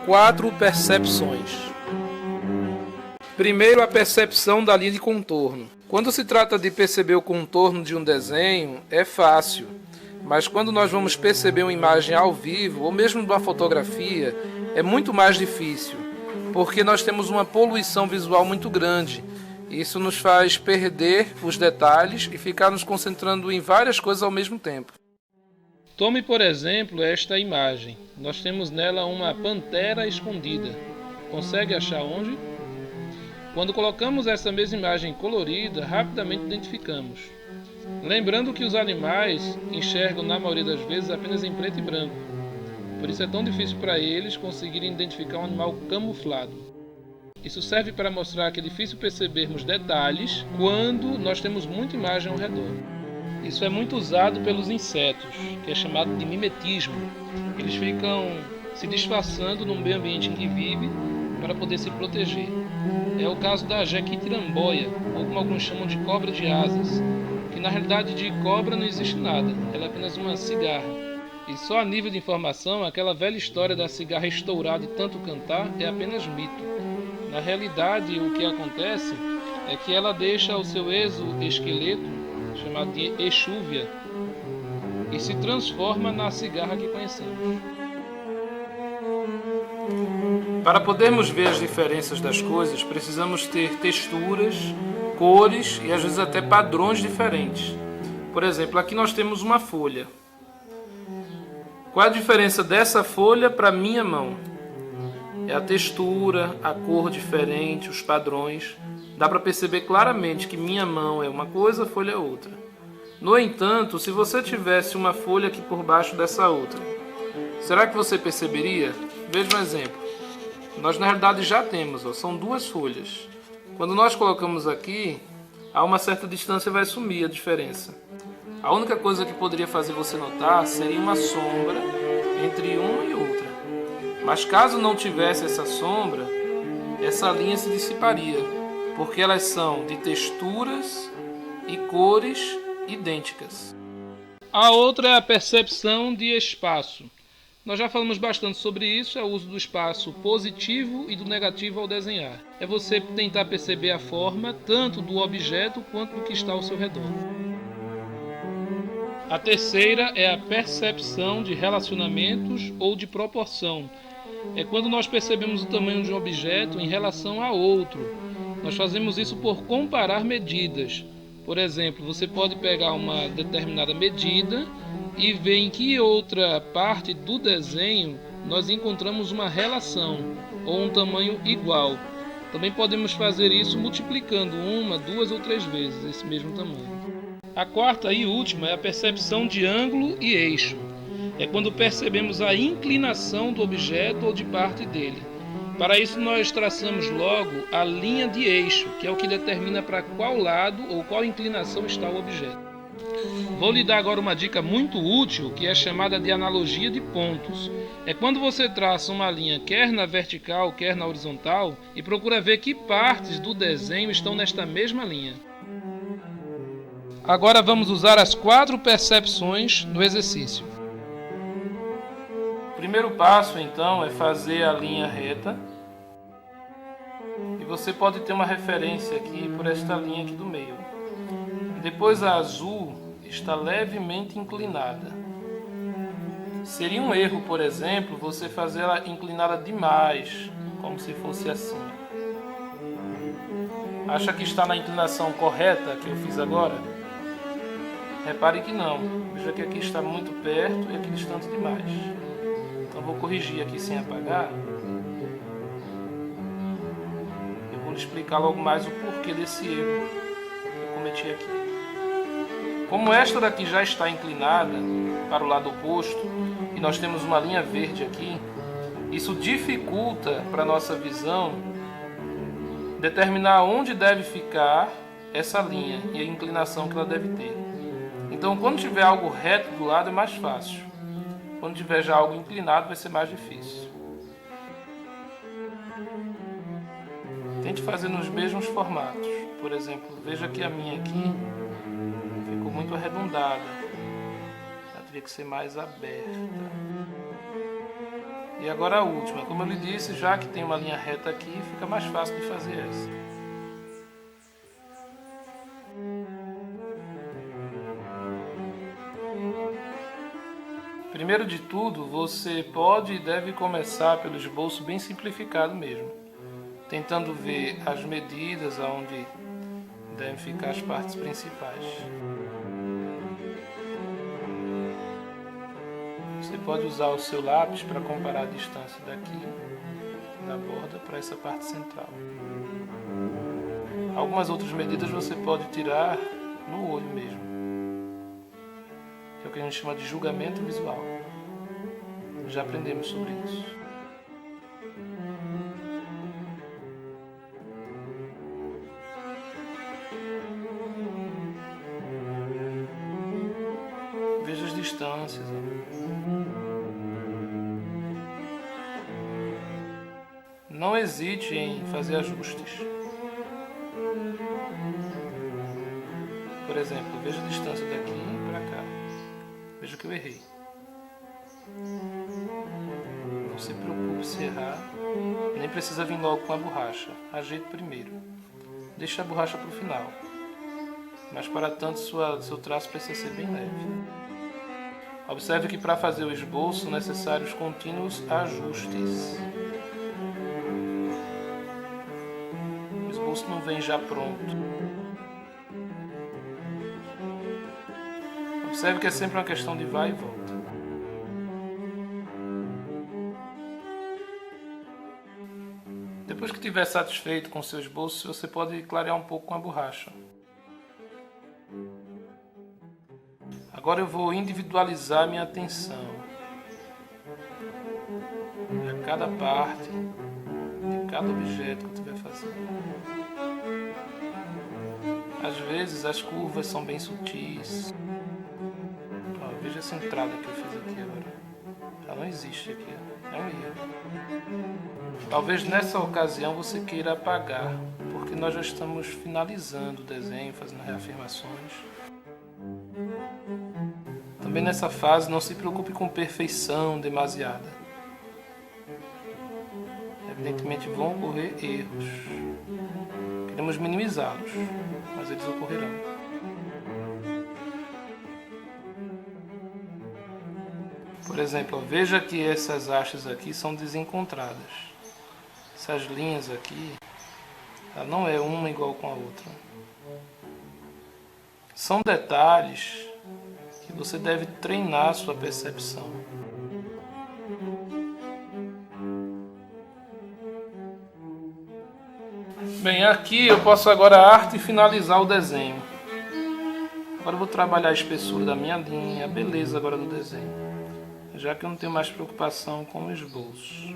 4 percepções. Primeiro, a percepção da linha de contorno. Quando se trata de perceber o contorno de um desenho, é fácil. Mas quando nós vamos perceber uma imagem ao vivo, ou mesmo de uma fotografia, é muito mais difícil, porque nós temos uma poluição visual muito grande. Isso nos faz perder os detalhes e ficar nos concentrando em várias coisas ao mesmo tempo. Tome, por exemplo, esta imagem. Nós temos nela uma pantera escondida. Consegue achar onde? Quando colocamos essa mesma imagem colorida, rapidamente identificamos. Lembrando que os animais enxergam, na maioria das vezes, apenas em preto e branco. Por isso é tão difícil para eles conseguirem identificar um animal camuflado. Isso serve para mostrar que é difícil percebermos detalhes quando nós temos muita imagem ao redor. Isso é muito usado pelos insetos, que é chamado de mimetismo. Eles ficam se disfarçando no meio ambiente em que vivem para poder se proteger. É o caso da jequitiramboia, ou como alguns chamam de cobra de asas, que na realidade de cobra não existe nada, ela é apenas uma cigarra. E só a nível de informação, aquela velha história da cigarra estourada e tanto cantar é apenas mito. Na realidade, o que acontece é que ela deixa o seu exoesqueleto, chamado de exúvia, e se transforma na cigarra que conhecemos. Para podermos ver as diferenças das coisas, precisamos ter texturas, cores e às vezes até padrões diferentes. Por exemplo, aqui nós temos uma folha. Qual a diferença dessa folha para a minha mão? É a textura, a cor diferente, os padrões. Dá para perceber claramente que minha mão é uma coisa, a folha é outra. No entanto, se você tivesse uma folha aqui por baixo dessa outra, será que você perceberia? Veja um exemplo. Nós na realidade já temos, são duas folhas. Quando nós colocamos aqui, a uma certa distância vai sumir a diferença. A única coisa que poderia fazer você notar seria uma sombra entre uma e outra. Mas caso não tivesse essa sombra, essa linha se dissiparia, porque elas são de texturas e cores idênticas. A outra é a percepção de espaço. Nós já falamos bastante sobre isso, é o uso do espaço positivo e do negativo ao desenhar. É você tentar perceber a forma tanto do objeto quanto do que está ao seu redor. A terceira é a percepção de relacionamentos ou de proporção. É quando nós percebemos o tamanho de um objeto em relação a outro. Nós fazemos isso por comparar medidas. Por exemplo, você pode pegar uma determinada medida e ver em que outra parte do desenho nós encontramos uma relação ou um tamanho igual. Também podemos fazer isso multiplicando uma, duas ou três vezes esse mesmo tamanho. A quarta e última é a percepção de ângulo e eixo. É quando percebemos a inclinação do objeto ou de parte dele. Para isso nós traçamos logo a linha de eixo, que é o que determina para qual lado ou qual inclinação está o objeto. Vou lhe dar agora uma dica muito útil, que é chamada de analogia de pontos. É quando você traça uma linha quer na vertical, quer na horizontal, e procura ver que partes do desenho estão nesta mesma linha. Agora vamos usar as 4 percepções no exercício. O primeiro passo, então, é fazer a linha reta. E você pode ter uma referência aqui por esta linha aqui do meio. Depois a azul está levemente inclinada. Seria um erro, por exemplo, você fazer ela inclinada demais, como se fosse assim. Acha que está na inclinação correta que eu fiz agora? Repare que não. Veja que aqui está muito perto e aqui distante demais. Então vou corrigir aqui sem apagar. Eu vou lhe explicar logo mais o porquê desse erro que eu cometi aqui. Como esta daqui já está inclinada para o lado oposto e nós temos uma linha verde aqui, isso dificulta para a nossa visão determinar onde deve ficar essa linha e a inclinação que ela deve ter. Então, quando tiver algo reto do lado é mais fácil. Quando tiver já algo inclinado vai ser mais difícil. Tente fazer nos mesmos formatos. Por exemplo, veja que a minha aqui ficou muito arredondada. Ela teria que ser mais aberta. E agora a última. Como eu lhe disse, já que tem uma linha reta aqui, fica mais fácil de fazer essa. Primeiro de tudo, você pode e deve começar pelo esboço bem simplificado mesmo, tentando ver as medidas aonde devem ficar as partes principais. Você pode usar o seu lápis para comparar a distância daqui da borda para essa parte central. Algumas outras medidas você pode tirar no olho mesmo, que é o que a gente chama de julgamento visual. Já aprendemos sobre isso. Veja as distâncias. Não hesite em fazer ajustes. Por exemplo, veja a distância daqui para cá. Veja que eu errei. Não se preocupe se errar. Nem precisa vir logo com a borracha. Ajeite primeiro. Deixe a borracha para o final. Mas para tanto seu traço precisa ser bem leve. Observe que para fazer o esboço são necessários contínuos ajustes. O esboço não vem já pronto. Observe que é sempre uma questão de vai e volta. Depois que estiver satisfeito com seu esboço, você pode clarear um pouco com a borracha. Agora eu vou individualizar minha atenção a cada parte de cada objeto que eu estiver fazendo. Às vezes as curvas são bem sutis. Veja essa entrada que eu fiz aqui agora. Ela não existe aqui, é um erro. Talvez nessa ocasião você queira apagar, porque nós já estamos finalizando o desenho, fazendo reafirmações. Também nessa fase não se preocupe com perfeição demasiada. Evidentemente vão ocorrer erros. Queremos minimizá-los, mas eles ocorrerão. Por exemplo, veja que essas hastes aqui são desencontradas. Essas linhas aqui, ela não é uma igual com a outra. São detalhes que você deve treinar a sua percepção. Bem, aqui eu posso agora arte e finalizar o desenho. Agora eu vou trabalhar a espessura da minha linha, a beleza agora do desenho, já que eu não tenho mais preocupação com o esboço.